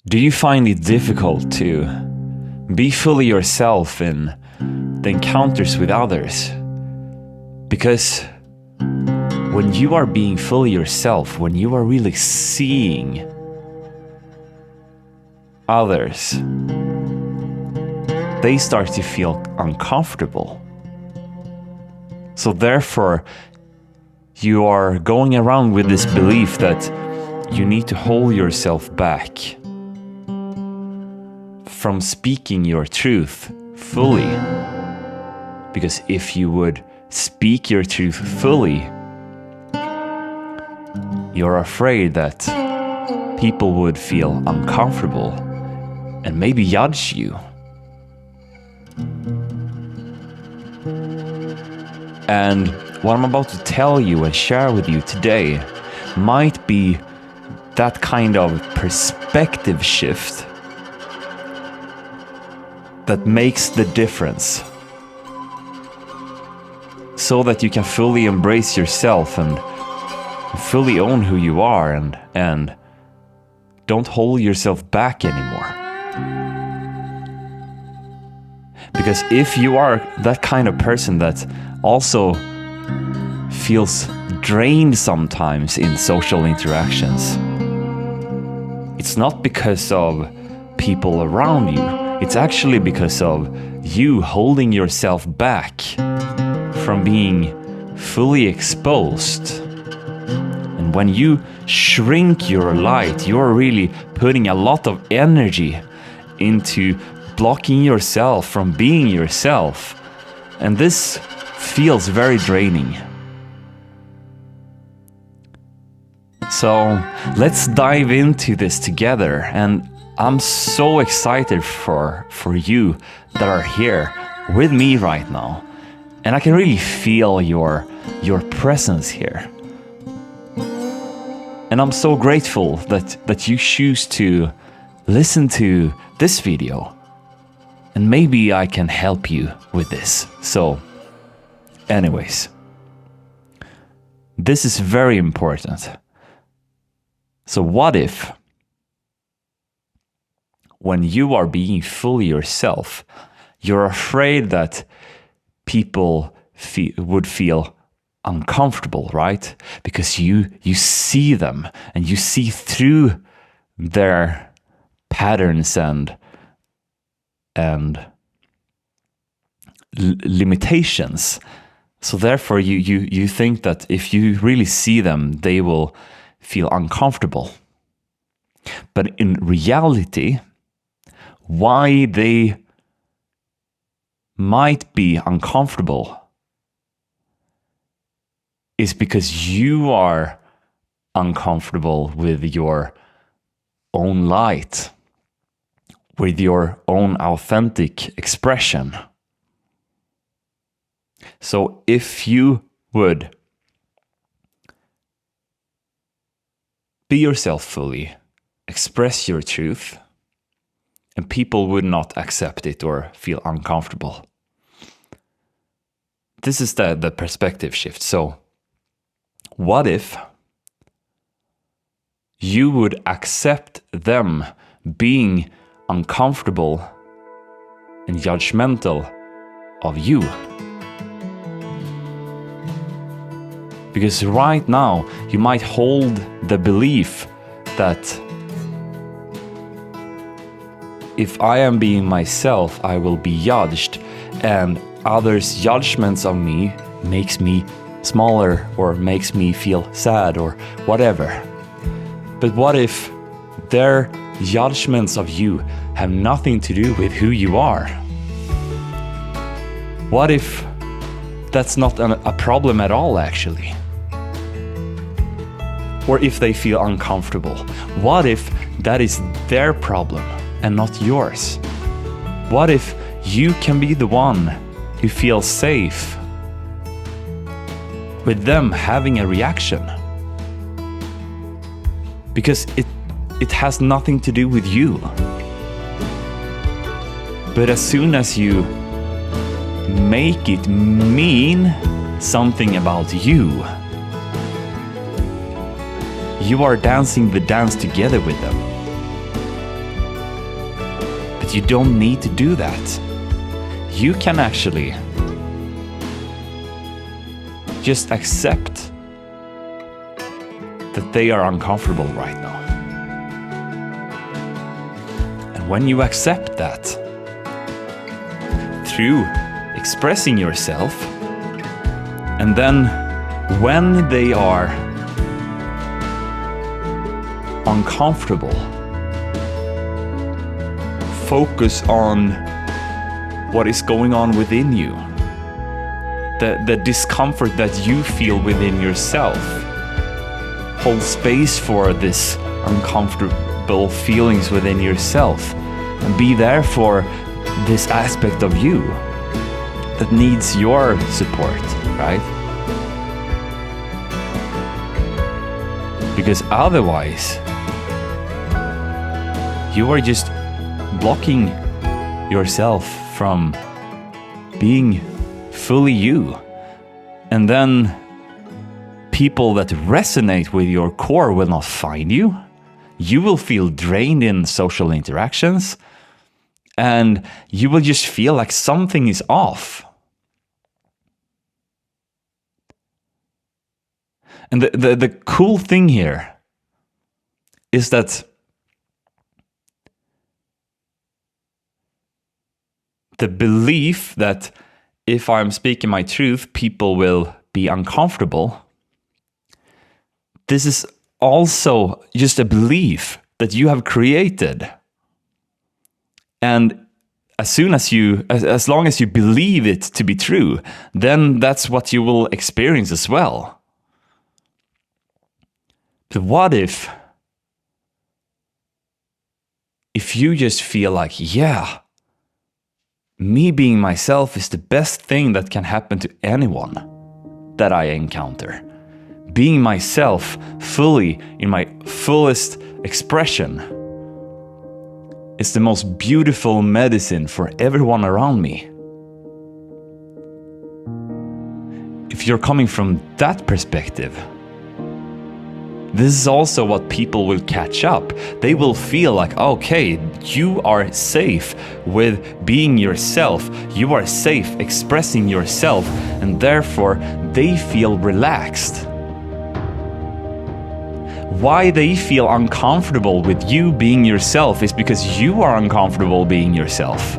Do you find it difficult to be fully yourself in the encounters with others? Because when you are being fully yourself, when you are really seeing others, they start to feel uncomfortable. So therefore, you are going around with this belief that you need to hold yourself back from speaking your truth fully. Because if you would speak your truth fully, you're afraid that people would feel uncomfortable and maybe judge you. And what I'm about to tell you and share with you today might be that kind of perspective shift that makes the difference, so that you can fully embrace yourself and fully own who you are and don't hold yourself back anymore. Because if you are that kind of person that also feels drained sometimes in social interactions, it's not because of people around you. It's actually because of you holding yourself back from being fully exposed. And when you shrink your light, you're really putting a lot of energy into blocking yourself from being yourself. And this feels very draining. So let's dive into this together. And I'm so excited for you that are here with me right now. And I can really feel your presence here. And I'm so grateful that you choose to listen to this video. And maybe I can help you with this. So, anyways, this is very important. So what if, when you are being fully yourself, you're afraid that people would feel uncomfortable, right? Because you see them and you see through their patterns and limitations. So therefore you think that if you really see them, they will feel uncomfortable. But in reality, why they might be uncomfortable is because you are uncomfortable with your own light, with your own authentic expression. So if you would be yourself fully, express your truth, and people would not accept it or feel uncomfortable. This is the perspective shift. So what if you would accept them being uncomfortable and judgmental of you? Because right now you might hold the belief that if I am being myself, I will be judged, and others' judgments of me makes me smaller or makes me feel sad or whatever. But what if their judgments of you have nothing to do with who you are? What if that's not a problem at all, actually? Or if they feel uncomfortable, what if that is their problem and not yours? What if you can be the one who feels safe with them having a reaction? Because it has nothing to do with you. But as soon as you make it mean something about you, you are dancing the dance together with them. But you don't need to do that. You can actually just accept that they are uncomfortable right now. And when you accept that, through expressing yourself, and then when they are uncomfortable, focus on what is going on within you, the discomfort that you feel within yourself. Hold space for this uncomfortable feelings within yourself, and be there for this aspect of you that needs your support, right? Because otherwise, you are just blocking yourself from being fully you. And then people that resonate with your core will not find you. You will feel drained in social interactions, and you will just feel like something is off. And the cool thing here is that the belief that if I'm speaking my truth, people will be uncomfortable. This is also just a belief that you have created. And as long as you believe it to be true, then that's what you will experience as well. But what if you just feel like, yeah, me being myself is the best thing that can happen to anyone that I encounter. Being myself fully in my fullest expression is the most beautiful medicine for everyone around me. If you're coming from that perspective, this is also what people will catch up. They will feel like, okay, you are safe with being yourself. You are safe expressing yourself, and therefore they feel relaxed. Why they feel uncomfortable with you being yourself is because you are uncomfortable being yourself.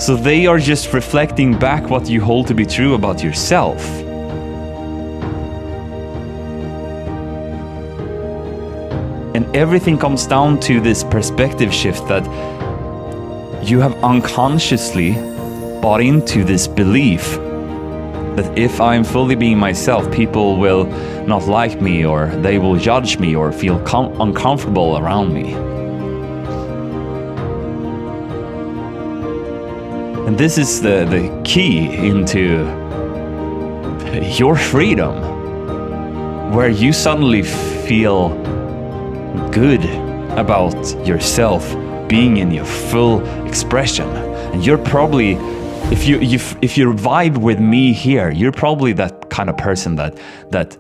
So they are just reflecting back what you hold to be true about yourself. And everything comes down to this perspective shift that you have unconsciously bought into this belief that if I'm fully being myself, people will not like me, or they will judge me, or feel uncomfortable around me. And this is the key into your freedom, where you suddenly feel good about yourself being in your full expression. And you're probably, if you vibe with me here, you're probably that kind of person that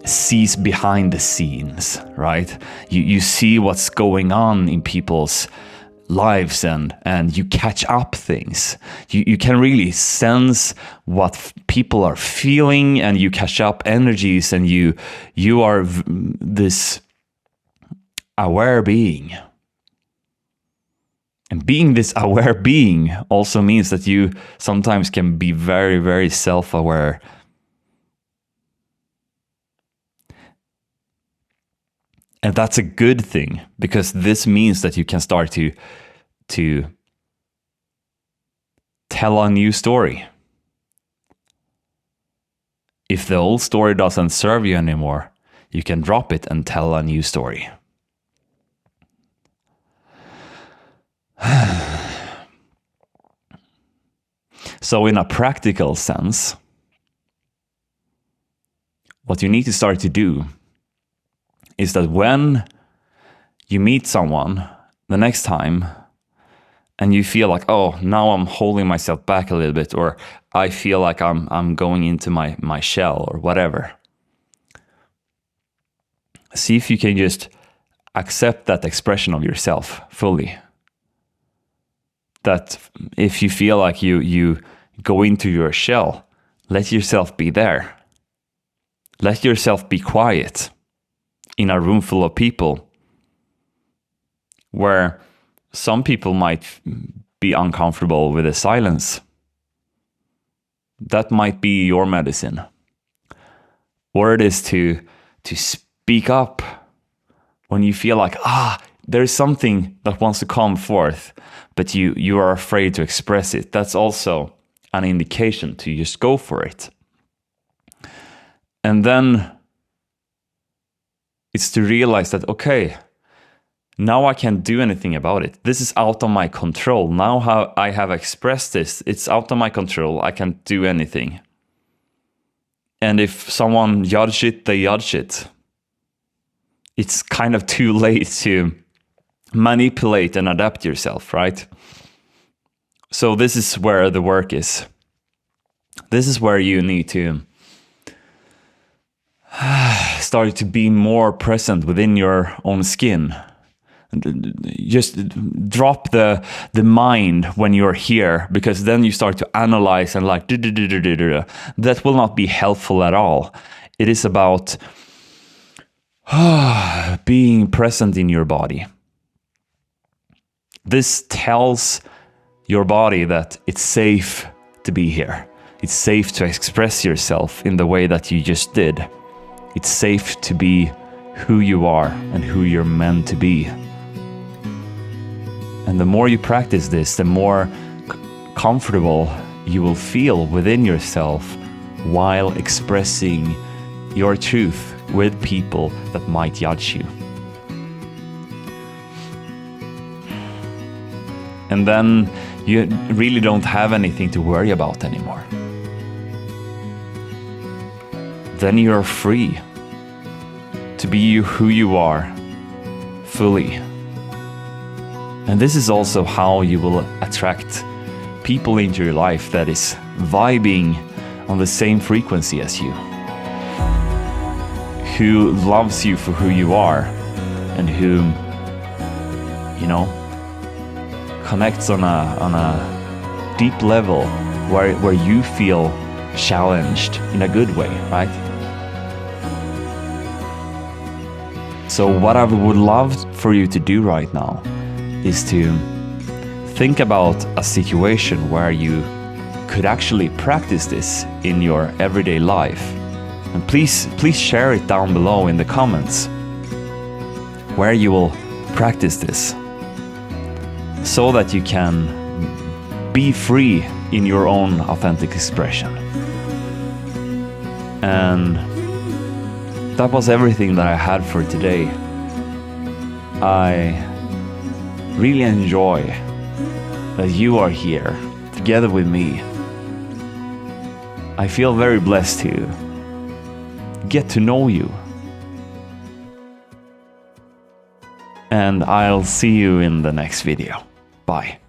sees behind the scenes, right? You see what's going on in people's lives, and you catch up things. You can really sense what people are feeling, and you catch up energies, and you are this aware being. And being this aware being also means that you sometimes can be very, very self-aware. And that's a good thing, because this means that you can start to tell a new story. If the old story doesn't serve you anymore, you can drop it and tell a new story. So in a practical sense, what you need to start to do is that when you meet someone the next time and you feel like, oh, now I'm holding myself back a little bit, or I feel like I'm going into my shell or whatever, see if you can just accept that expression of yourself fully. that if you feel like you go into your shell, let yourself be there. Let yourself be quiet in a room full of people where some people might be uncomfortable with the silence. That might be your medicine. Or it is to speak up when you feel like, there's something that wants to come forth, but you are afraid to express it. That's also an indication to just go for it. And then it's to realize that, okay, now I can't do anything about it. This is out of my control. Now how I have expressed this, it's out of my control. I can't do anything. And if someone judge it, they judge it. It's kind of too late to manipulate and adapt yourself, right? So this is where the work is. This is where you need to start to be more present within your own skin. Just drop the mind when you're here, because then you start to analyze and like that will not be helpful at all. It is about being present in your body. This tells your body that it's safe to be here. It's safe to express yourself in the way that you just did. It's safe to be who you are and who you're meant to be. And the more you practice this, the more comfortable you will feel within yourself while expressing your truth with people that might judge you. And then you really don't have anything to worry about anymore. Then you're free to be who you are fully. And this is also how you will attract people into your life that is vibing on the same frequency as you, who loves you for who you are, and who, connects on a deep level where you feel challenged in a good way, right? So what I would love for you to do right now is to think about a situation where you could actually practice this in your everyday life. And please share it down below in the comments where you will practice this, so that you can be free in your own authentic expression. And that was everything that I had for today. I really enjoy that you are here together with me. I feel very blessed to get to know you. And I'll see you in the next video. Bye.